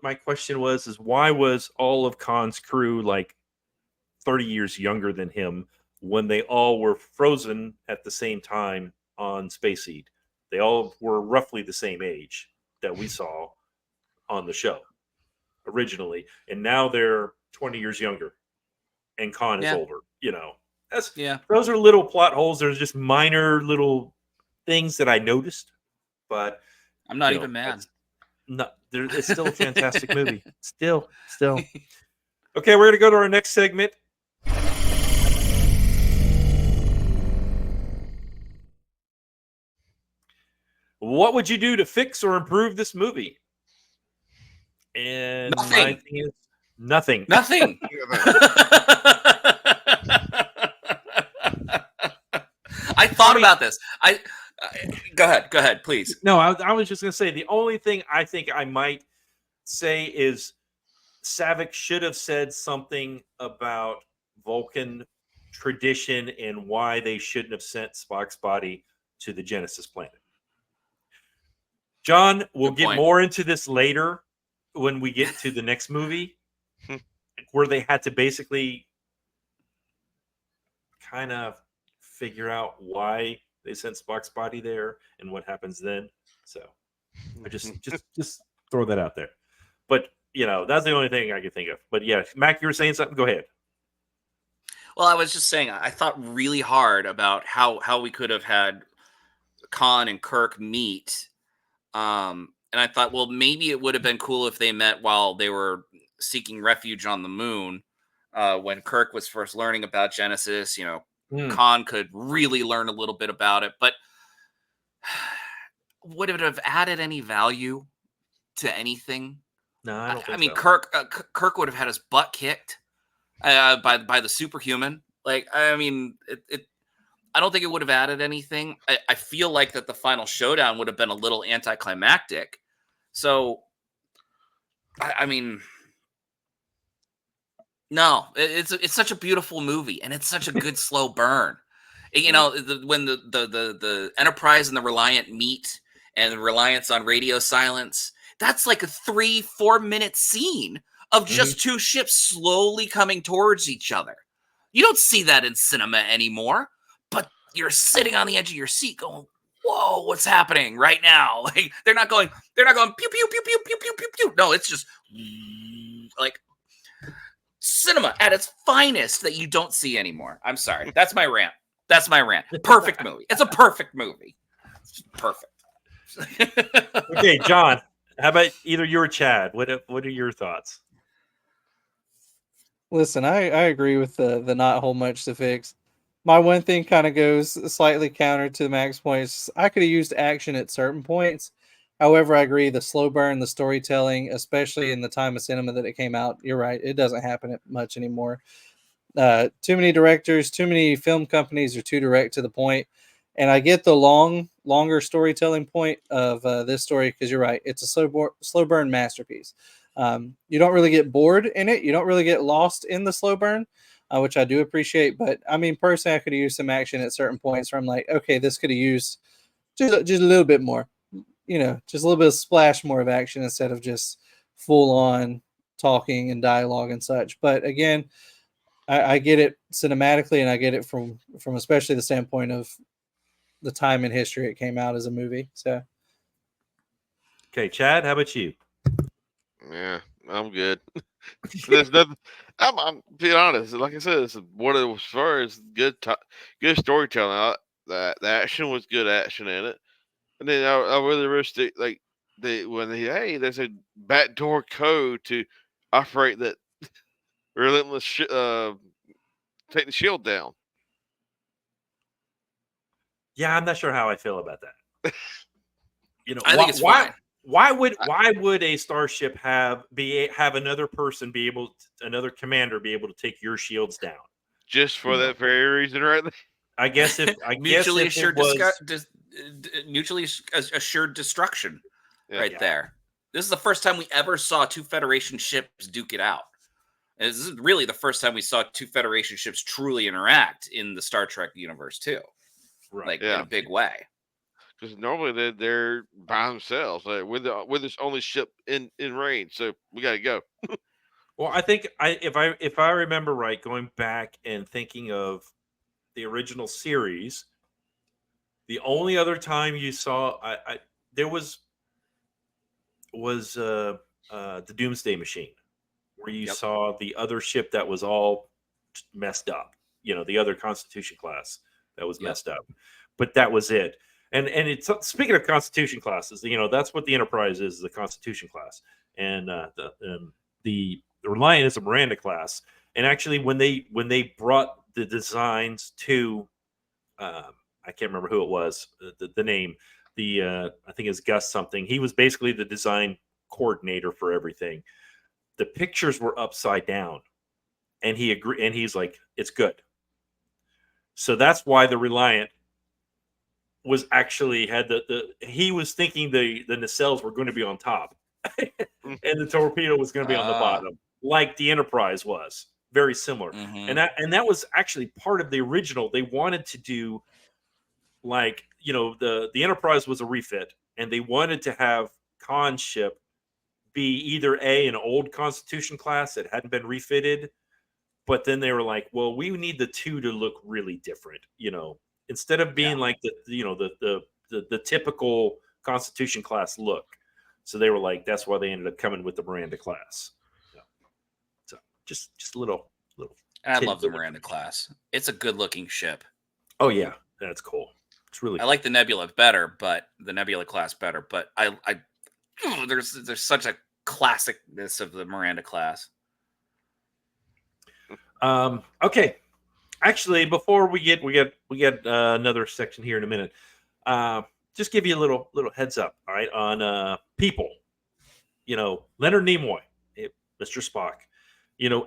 my question is why was all of Kahn's crew like 30 years younger than him when they all were frozen at the same time on Space Seed? They all were roughly the same age that we saw on the show originally, and now they're 20 years younger, and Kahn is older. Those are little plot holes. There's just minor little things that I noticed, but I'm not even mad. It's still a fantastic movie. Still. Okay, we're gonna go to our next segment. What would you do to fix or improve this movie? And Nothing. my thing is nothing. Nothing. I thought about this. Go ahead, please. No, I was just going to say the only thing I think I might say is Savick should have said something about Vulcan tradition and why they shouldn't have sent Spock's body to the Genesis planet. John, we'll get more into this later when we get to the next movie, where they had to basically kind of figure out why they sent Spock's body there and what happens then. So I just throw that out there. But that's the only thing I can think of. But yeah, Mac, you were saying something. Go ahead. Well, I was just saying I thought really hard about how we could have had Kahn and Kirk meet. And I thought, well, maybe it would have been cool if they met while they were seeking refuge on the moon. When Kirk was first learning about Genesis, Kahn could really learn a little bit about it. But would it have added any value to anything? No, I don't think so. Kirk would have had his butt kicked by the superhuman. Like, I mean, I don't think it would have added anything. I feel like that the final showdown would have been a little anticlimactic. So, I mean, no, it's such a beautiful movie, and it's such a good slow burn. When the Enterprise and the Reliant meet, and the Reliant's on radio silence, that's like a 3-4 minute scene of just two ships slowly coming towards each other. You don't see that in cinema anymore, but you're sitting on the edge of your seat going, "Whoa, what's happening right now?" Like they're not going pew pew pew pew pew pew pew pew. No, it's just like cinema at its finest that you don't see anymore. I'm sorry. That's my rant. Perfect movie. It's a perfect movie. It's perfect. Okay, John, how about either you or Chad? What are your thoughts? Listen, I agree with the not whole much to fix. My one thing kind of goes slightly counter to Mac's points. I could have used action at certain points. However, I agree the slow burn, the storytelling, especially in the time of cinema that it came out, you're right. It doesn't happen much anymore. Too many directors, too many film companies are too direct to the point. And I get the longer storytelling point of this story because you're right. It's a slow burn masterpiece. You don't really get bored in it. You don't really get lost in the slow burn, which I do appreciate. But I mean, personally, I could have used some action at certain points where I'm like, okay, this could have used just a little bit more, just a little bit of splash more of action instead of just full on talking and dialogue and such. But again, I get it cinematically, and I get it from especially the standpoint of the time in history it came out as a movie. So Okay, Chad, how about you? Yeah, I'm good. There's nothing. I'm being honest. Like I said, it's what it was for is good storytelling. The action was good action in it, and then I really wish they like there's a backdoor code to operate that relentless take the shield down. Yeah, I'm not sure how I feel about that. I think it's fine. Why would a starship have another person another commander be able to take your shields down? Just for that very reason, right there. I guess if Mutually it assured, was, mutually assured destruction, Yeah. there. This is the first time we ever saw two Federation ships duke it out. And this is really the first time we saw two Federation ships truly interact in the Star Trek universe too, right. in a big way. Because normally they're by themselves. Like we're this only ship in range, so we got to go. Well, I think if I remember right, going back and thinking of the original series, the only other time you saw there was the Doomsday Machine, where you saw the other ship that was all messed up. The other Constitution class that was messed up, but that was it. And it's speaking of Constitution classes, that's what the Enterprise is the Constitution class, and the Reliant is a Miranda class. And actually, when they brought the designs to, I can't remember who it was, the name, I think it's Gus something. He was basically the design coordinator for everything. The pictures were upside down, and he agreed, and he's like, "It's good." So that's why the Reliant was actually had he was thinking the nacelles were going to be on top, and the torpedo was going to be on the bottom, like the Enterprise was. Very similar. Mm-hmm. And that was actually part of the original. They wanted to do like, the Enterprise was a refit, and they wanted to have Kahn's ship be either an old Constitution class that hadn't been refitted, but then they were like, well, we need the two to look really different, instead of being like the typical Constitution class look. So they were like, that's why they ended up coming with the Miranda class. So just a little. And I love the Miranda class. It's a good looking ship. Oh yeah, that's cool. It's really. I like the Nebula better, but the Nebula class better. But there's such a classicness of the Miranda class. Okay. Actually, before we get another section here in a minute, just give you a little heads up, all right, on people. Leonard Nimoy, Mr. Spock.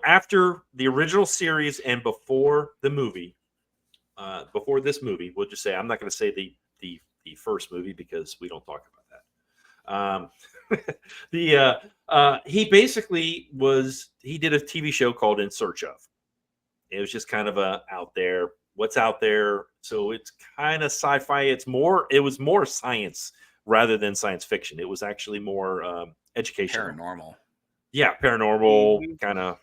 After the original series and before the movie, before this movie, we'll just say, I'm not going to say the first movie because we don't talk about that. He basically he did a TV show called In Search Of. It was just kind of what's out there. So it's kind of sci-fi. It was more science rather than science fiction. It was actually more educational. Paranormal. Yeah, paranormal, kind of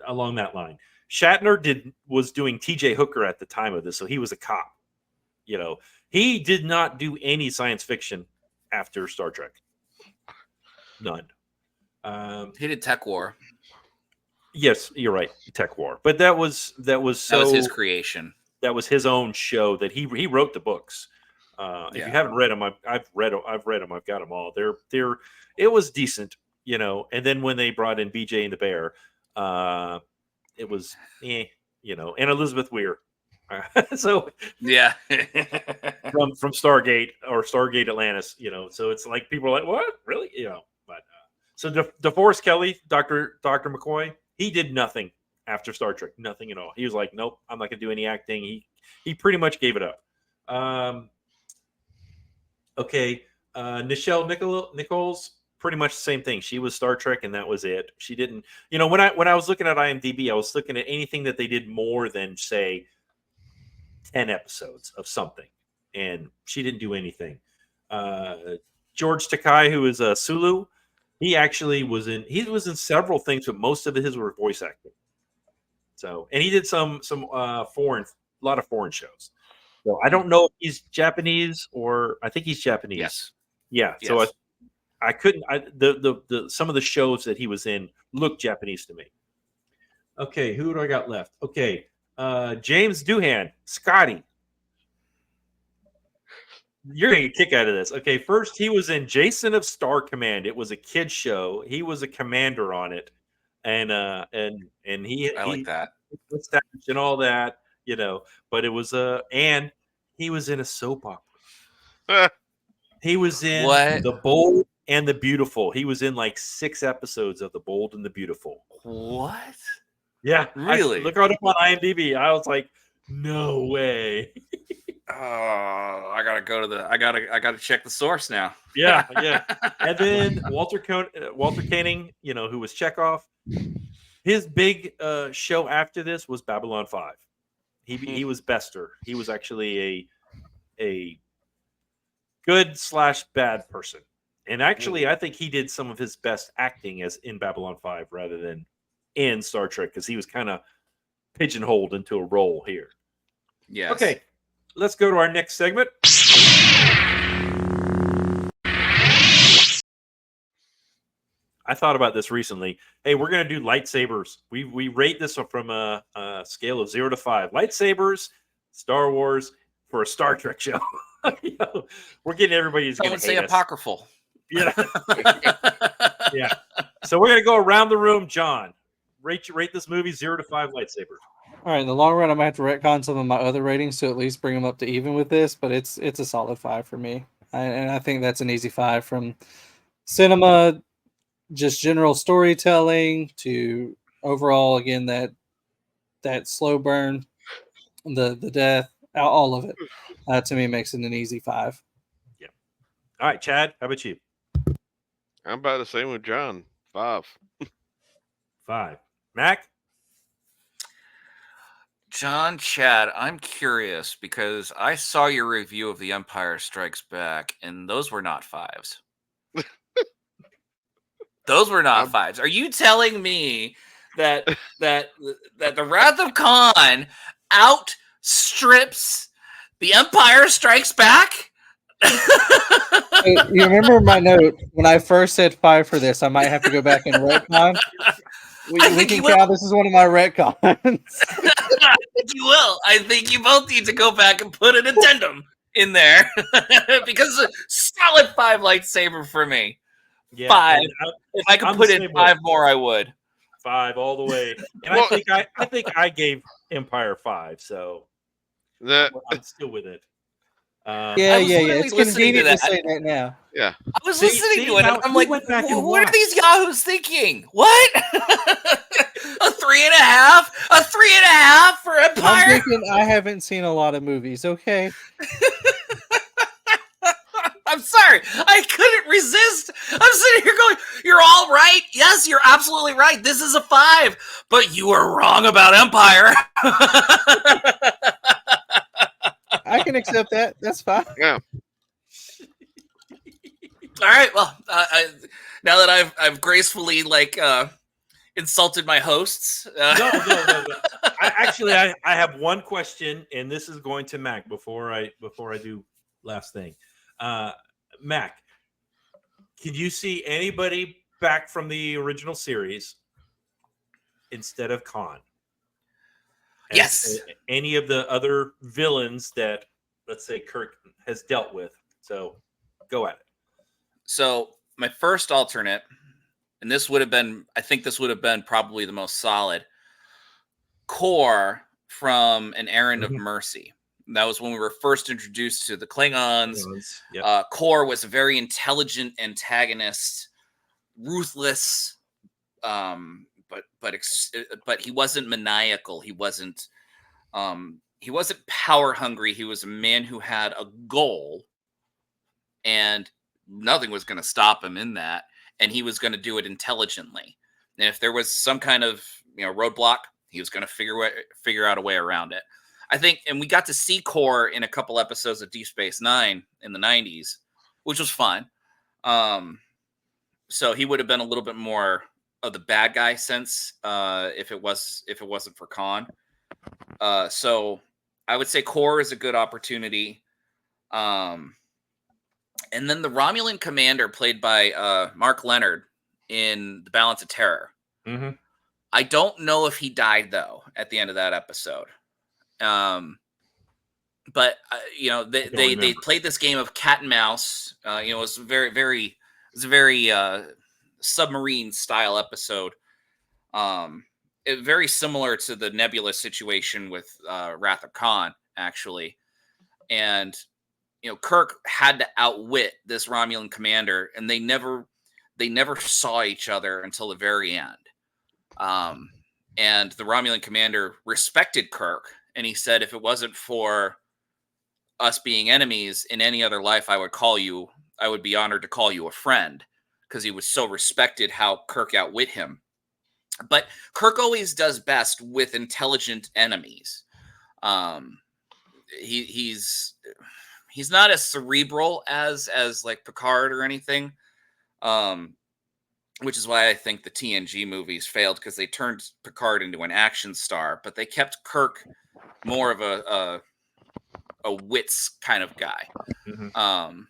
along that line. Shatner was doing TJ Hooker at the time of this, so he was a cop. He did not do any science fiction after Star Trek. None. He did Tech War. Yes, you're right, Tech War. But that was his creation. That was his own show that he wrote the books. If you haven't read them, I've read them. I've got them all. It was decent. And then when they brought in BJ and the Bear, it was, and Elizabeth Weir. So yeah, from Stargate or Stargate Atlantis, so it's like people are like, what, really, but so DeForest Kelley, Dr. McCoy, he did nothing after Star Trek, nothing at all. He was like, nope, I'm not gonna do any acting. He pretty much gave it up. Okay, Nichelle Nichols. Pretty much the same thing. She was Star Trek, and that was it. She didn't, when I was looking at IMDb, I was looking at anything that they did more than, say, 10 episodes of something, and she didn't do anything. George Takei, who is Sulu, he actually was in several things, but most of his were voice acting. So, and he did some a lot of foreign shows. So I don't know if he's Japanese or I think he's Japanese. Yes. Yeah. Yes. So I couldn't. The some of the shows that he was in looked Japanese to me. Okay, who do I got left? Okay, James Doohan, Scotty. You're gonna get a kick out of this. Okay, first he was in Jason of Star Command. It was a kid show. He was a commander on it, and he I like that. established and all that, you know. But it was and he was in a soap opera. He was in What? The Bold and the Beautiful. He was in like 6 episodes of The Bold and the Beautiful. What? Yeah, Really? Look it up on IMDb. I was like, no way. Oh, I gotta go to the. I gotta check the source now. Yeah. And then Walter Koenig, you know, who was Chekhov. His big show after this was Babylon 5. He was Bester. He was actually a good/bad person. And actually, I think he did some of his best acting as in Babylon 5 rather than in Star Trek, because he was kind of pigeonholed into a role here. Yes. Okay, let's go to our next segment. I thought about this recently. Hey, we're going to do lightsabers. We rate this from a scale of 0 to 5. Lightsabers, Star Wars for a Star Trek show. You know, we're getting everybody's going Don't to say hate us. apocryphal. Yeah. Yeah. So we're going to go around the room. John, rate this movie 0 to 5 lightsabers. All right, in the long run, I'm gonna have to retcon some of my other ratings to at least bring them up to even with this, but it's a solid 5 for me, and I think that's an easy 5 from cinema, just general storytelling to overall. Again, that slow burn, the death, all of it, to me makes it an easy 5. Yeah. All right, Chad, how about you? I'm about the same with John. 5. 5. Mac? John, Chad, I'm curious because I saw your review of The Empire Strikes Back, and those were not 5s. Those were not 5s. Are you telling me that the Wrath of Khan outstrips The Empire Strikes Back? Hey, you remember my note when I first said 5 for this? I might have to go back and retcon. We can count this is one of my retcons. I think you will. I think you both need to go back and put an addendum in there because a solid 5 lightsaber for me. Yeah, 5. If I could I'm put the in same 5 way. more, I would. 5 all the way. And Well- I think I gave Empire 5, so That I'm still with it. Yeah. was literally It's listening to convenient to that. say that now. yeah. I was See- listening see to it, how and I'm he like, went back and what are watched. these yahoos thinking? What? A 3.5? A 3.5 for I'm Empire? thinking I haven't seen a lot of movies. Okay, I'm sorry. I couldn't resist. I'm sitting here going, you're all right. Yes, you're absolutely right. This is a 5, but you were wrong about Empire. I can accept that. That's fine. Yeah. All right. Well, now that I've gracefully insulted my hosts. No. I have one question, and this is going to Mac before I do last thing. Mac, can you see anybody back from the original series instead of Kahn? Yes. Any of the other villains that, let's say, Kirk has dealt with. So go at it. So my first alternate, and this would have been, I think this would have been probably the most solid, Kor from An Errand of Mercy. That was when we were first introduced to the Klingons. Yep. Kor was a very intelligent antagonist, ruthless, but he wasn't maniacal. He wasn't power hungry. He was a man who had a goal, and nothing was going to stop him in that. And he was going to do it intelligently. And if there was some kind of roadblock, he was going to figure out a way around it. I think, and we got to see Kor in a couple episodes of Deep Space Nine in the 90s, which was fun. So he would have been a little bit more of the bad guy sense if it wasn't for Kahn. So I would say Core is a good opportunity. And then the Romulan commander, played by Mark Leonard in The Balance of Terror. Mm-hmm. I don't know if he died though at the end of that episode. But they played this game of cat and mouse. It was very submarine style episode. Very similar to the Nebula situation with Wrath of Khan, actually. And Kirk had to outwit this Romulan commander, and they never saw each other until the very end. And the Romulan commander respected Kirk, and he said, if it wasn't for us being enemies in any other life, I would be honored to call you a friend, because he was so respected how Kirk outwit him. But Kirk always does best with intelligent enemies. He's not as cerebral as like Picard or anything. Which is why I think the TNG movies failed, because they turned Picard into an action star, but they kept Kirk more of a wits kind of guy. Mm-hmm.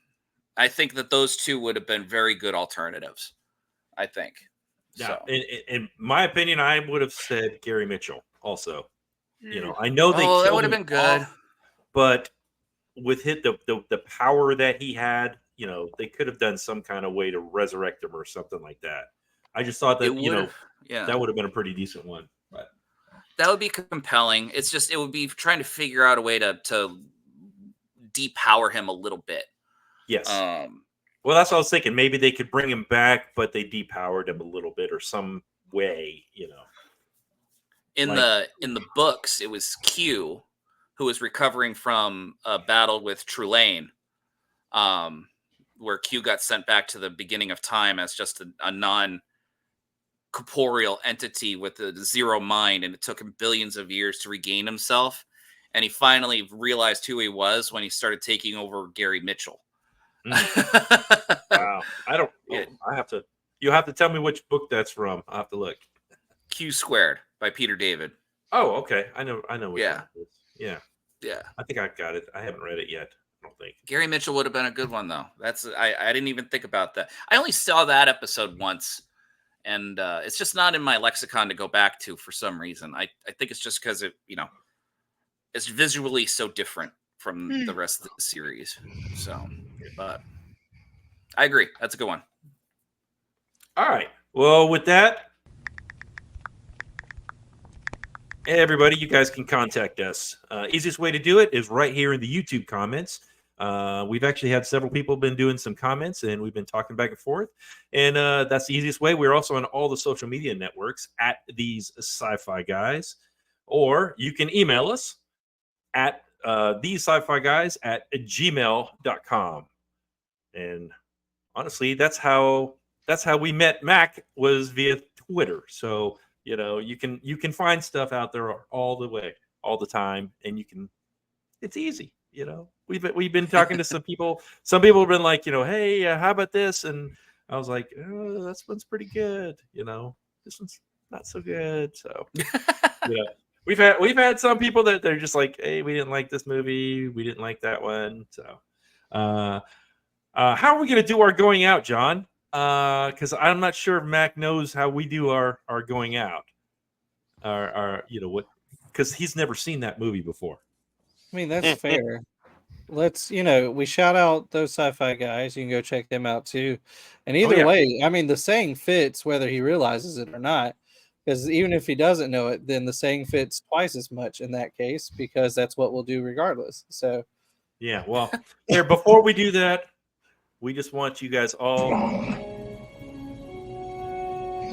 I think that those two would have been very good alternatives. I think. Yeah, So. in my opinion, I would have said Gary Mitchell also. I know that would have been good, but with the power that he had, they could have done some kind of way to resurrect him or something like that. I just thought that that would have been a pretty decent one. But that would be compelling. It's just it would be trying to figure out a way to depower him a little bit. Yes. Well, that's what I was thinking. Maybe they could bring him back, but they depowered him a little bit or some way, In the books, it was Q who was recovering from a battle with Trulane, where Q got sent back to the beginning of time as just a non-corporeal entity with a zero mind, and it took him billions of years to regain himself. And he finally realized who he was when he started taking over Gary Mitchell. Wow. I don't. You have to tell me which book that's from. I'll have to look. Q Squared by Peter David. Oh, okay. I know. Which Yeah. one it is. Yeah. I think I got it. I haven't read it yet. I don't think. Gary Mitchell would have been a good one, though. I didn't even think about that. I only saw that episode once, and it's just not in my lexicon to go back to for some reason. I think it's just because it's visually so different from the rest of the series. So, but I agree. That's a good one. All right. Well, with that, everybody, you guys can contact us. Easiest way to do it is right here in the YouTube comments. We've actually had several people been doing some comments, and we've been talking back and forth. And that's the easiest way. We're also on all the social media networks at TheseSciFiGuys. Or you can email us at TheseSciFiGuys@gmail.com. And honestly, that's how we met Mack, was via Twitter. So you can find stuff out there all the time, and it's easy. We've been talking to some people. Some people have been like, hey, how about this? And I was like, oh, that one's pretty good. This one's not so good. So we've had some people that they're just like, hey, we didn't like this movie, we didn't like that one. So how are we going to do our going out, John? Because I'm not sure if Mac knows how we do our going out. Because he's never seen that movie before. I mean, that's fair. Let's, we shout out those sci-fi guys. You can go check them out too. And either way, I mean, the saying fits whether he realizes it or not. Because even if he doesn't know it, then the saying fits twice as much in that case, because that's what we'll do regardless. So, yeah. Well, here, before we do that, we just want you guys all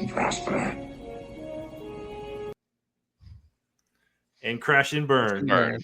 prosper and crash and burn.